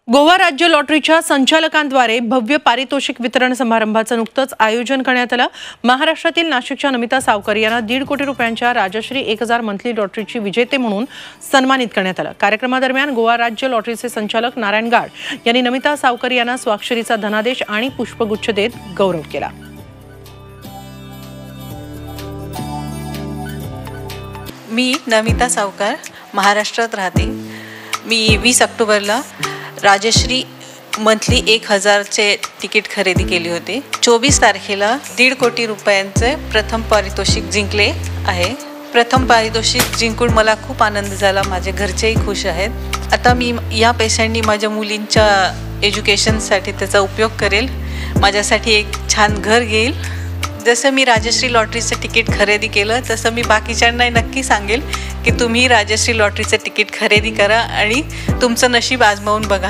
गोवा राज्य लॉटरीच्या संचालकांद्वारे भव्य पारितोषिक वितरण समारंभाचं नुकतंच आयोजन करण्यात आलं। महाराष्ट्रातील नाशिकच्या नमिता सावकर यांना 1.5 कोटी रुपयांच्या राजश्री 1000 मंथली लॉटरीची विजेते म्हणून सन्मानित करण्यात आलं। कार्यक्रमादरम्यान गोवा राज्य लॉटरीचे संचालक नारायण गाड यांनी नमिता सावकर यांना स्वाक्षरीचा धनादेश आणि पुष्पगुच्छ देत गौरव केला। मी नमिता सावकर महाराष्ट्रात राहते। मी 20 ऑक्टोबरला राजश्री मंथली 1000चे तिकीट खरेदी केली होती। 24 तारखेला 1.5 कोटी रुपयांचे प्रथम पारितोषिक जिंकले आहे। प्रथम पारितोषिक जिंकून मला खूप आनंद झाला। माझे घरचेही खुश आहेत। आता मी या पैशांनी माझ्या मुलींच्या एज्युकेशनसाठी त्याचा उपयोग करेल। माझ्यासाठी एक छान घर घेईल। जसं मी राजश्री लॉटरीचं तिकीट खरेदी केलं तसं मी बाकीच्यांना नक्की सांगेल की तुम्ही राजश्री लॉटरीचं तिकीट खरेदी करा आणि तुमचं नशीब आजमावून बघा।